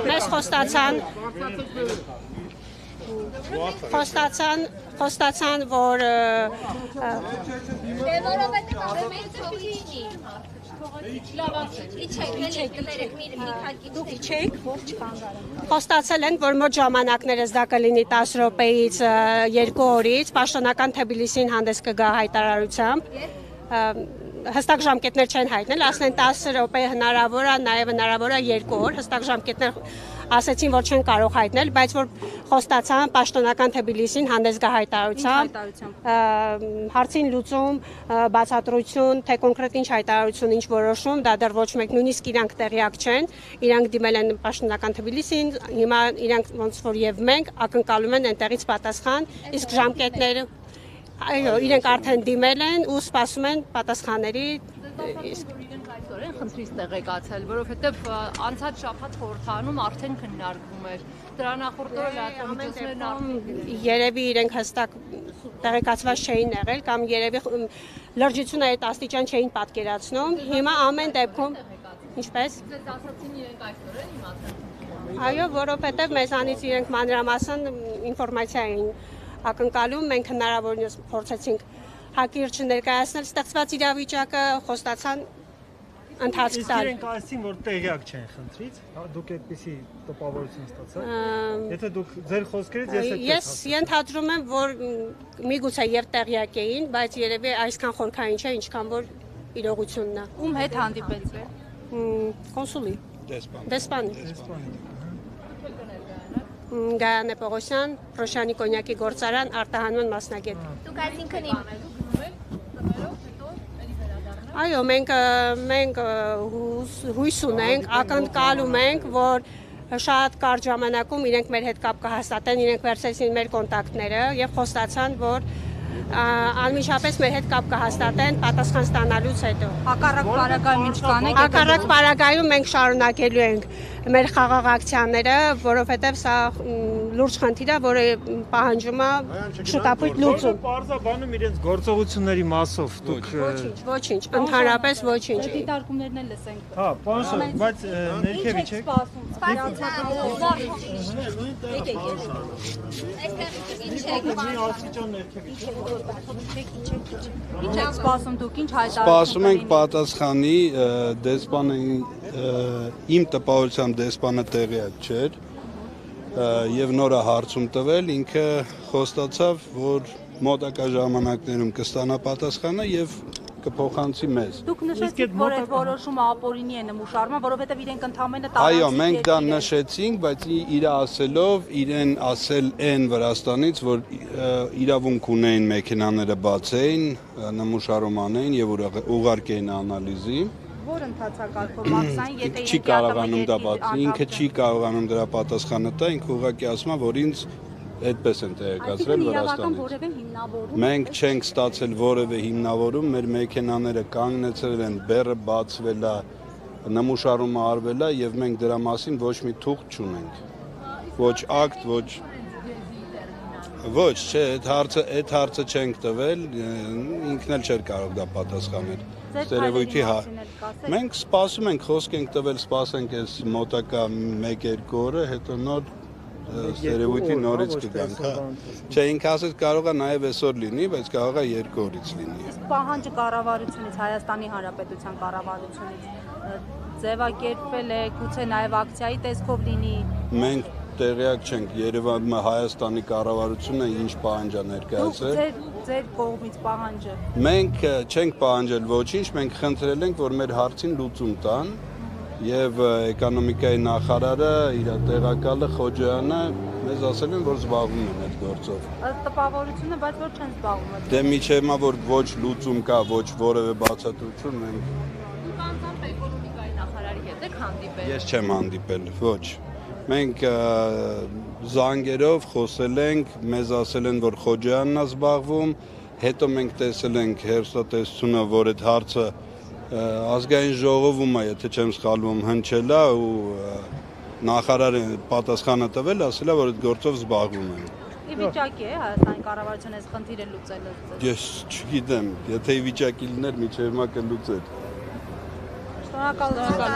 Մեզ խոստացան, որ խոստացել են, որ մոտ ժամանակներս դա կլինի 10 րոպեից 2 օրից, պաշտոնական Թբիլիսին հանդես կգա հայտարարությամբ, հստակ ժամկետներ չեն հայտնել, ասեն 10 րոպե հնարավոր է, նաև հնարավոր է 2 օր, հստակ ժամկետներ ասեցին, որ չեն կարող հայտնել, բայց որ խոստացան պաշտոնական Թբիլիսին հանդես գա հայտարարությամբ, հարցին լուծում, բացատրություն, թե կոնկրետ ինչ հայտարարություն, ինչ որոշում, դա դեռ ոչ մեկ, նույնիսկ իրանք տեղյակ չեն, իրանք դիմել են պաշտոնական Թբիլիսին, հիմա իրանք ոնց որ եւ մենք ակնկալում են այնտեղից պատասխան, իսկ ժամկետները այո, իրենք արդեն դիմել են ու սպասում են պատասխանների խնդրից տեղեկացել, որովհետև անցած շաբաթ խորհրդարանում արդեն քննարկվում էր։ Դրա նախորդ օրը լրատվամիջոցներն երևի իրենք հստակ տեղեկացված չէին եղել կամ երևի լրջությունը այդ աստիճան չէին պատկերացնում։ Հիմա ամեն դեպքում ինչպես ասացին իրենք այսօր են իմացել։ Այո, որովհետև մեզանից իրենք մանրամասն ինֆորմացիա էին ակնկալում, մենք հնարավորինս փորձեցինք հակիրճ ներկայացնել ստեղծված իրավիճակը, խոստացան ընթացք տալ։ Իրենք ասին, որ տեղյակ չեն խնդրից, դուք այդպիսի տպավորություն ստացաք։ Եթե դուք ձեր խոսքերից ես ենթադրում եմ, որ միգուցե եւ տեղյակ էին, բայց երևի այսքան խորքային չէ, ինչքան որ իրողությունն է։ Ում հետ հանդիպեցիք։ Կոնսուլի։ Դեսպանի։ Գայանե Պողոսյան, Պրոշյանի կոնյակի գործարան, արտահանման մասնագետ։ Դուք այսինքն Այո, մենք հույս ունենք, ակնկալում ենք, որ շատ կարճ ժամանակում իրենք մեր հետ կապ կհաստատեն, իրենք վերցրեցին մեր կոնտակտները եւ խոստացան, որ անմիջապես մեր հետ կապ կհաստատեն պատասխան ստանալուց հետո։ Հակառակ պարագայում ինչ կանեք։ Հակառակ պարագայում մենք շարունակելու ենք մեր խաղաղ ակցիաները, որովհետև սա լուրջ խնդիր է, որը պահանջում է շուտապույտ լուծում։ Պարզաբանում իրենց գործողությունների մասով դուք Ոչինչ, ընդհանրապես ոչինչ։ Դիտարկումներն էլ լսենք։ Հա, պարզ, բայց ներքևի չեք։ Ինչ եք սպասում դուք, ինչ հայտարարում։ Սպասում ենք պատասխանի, դեսպանը իմ տպավորությամբ դեսպանը տեղյակ չէր եւ նորա հարցում տվել, ինքը խոստացավ, որ մոտակա ժամանակներում կստանա պատասխանը եւ կփոխանցի մեզ։ Դուք նշեցիք, որ այդ որոշումը ապօրինի է նմուշարման, որովհետև իրենք ընդհանրապես Այո, մենք դա նշեցինք, բայց իր ասելով, իրեն ասել են Վրաստանից, որ իրավունք ունեն մեքենաները բացեին, նմուշարում անեն եւ ուղարկեին անալիզի։ Որ ընթացակարգով մաքսային, եթե չի կարողանում դա բացի, ինքը չի կարողանում դրա պատասխանը տա, ինքը ուղղակի ասում է, որ ինձ այդպես են տեղեկացրել Վրաստանից։ Մենք չենք ստացել որևէ հիմնավորում, մեր մեքենաները կանգնեցել են, բեռը բացվել է, նմուշարումը արվել է եւ մենք դրա մասին ոչ մի թուղթ չունենք։ Ոչ ակտ, ոչ, չէ, այդ հարցը չենք տվել, ինքն էլ չէր կարող դա պատասխանել։ Ստերևույթի Մենք սպասում ենք, խոսք ենք տվել, սպասենք այս մոտակա 1-2 օրը, հետո նոր ստերևույթի նորից կգանք, հա։ Չէ, ինքը ասեց կարող է նաև այսօր լինի, բայց կարող է 2 օրից լինի։ Իսկ պահանջը կառավարությունից, Հայաստանի Հանրապետության կառավարությունից ձևակերպվել է, գուցե նաև ակցիայի տեսքով լինի։ Մենք տեղյակ չենք, Երևանը Հայաստանի կառավարությունը ինչ պահանջ է ներկայացրել։ Ձեր կողմից պահանջը։ Մենք չենք պահանջել ոչինչ, մենք խնդրել ենք, որ մեր հարցին լուծում տան եւ էկոնոմիկայի նախարարը, իր տեղակալը Խոջոյանը մեզ ասել են, որ զբաղվում են այդ գործով։ Տպավորությունը, բայց որ չեն զբաղվում։ Դե միջև մա որ ոչ լուծում կա, ոչ որևէ բացատրություն մենք։ Դուք անձամբ էկոնոմիկայի նախարարի հետ եք հանդիպել։ Ես չեմ հանդիպել, ոչ։ Մենք զանգերով խոսել ենք, մեզ ասել են, որ Խոջոյանն է զբաղվում, հետո մենք տեսել ենք հեռուստատեսությունը, որ այդ հարցը ազգային ժողովում է, եթե չեմ սխալվում, հնչել է ու նախարարը պատասխանը տվել, ասել է, որ այդ գործով զբաղվում են։ Ի վիճակի է Հայաստանի կառավարությունը այս խնդիրը լուծել։ Ես չգիտեմ, եթե ի վիճակի լիներ, միջև հիմա կլուծեր։ Շնորհակալություն։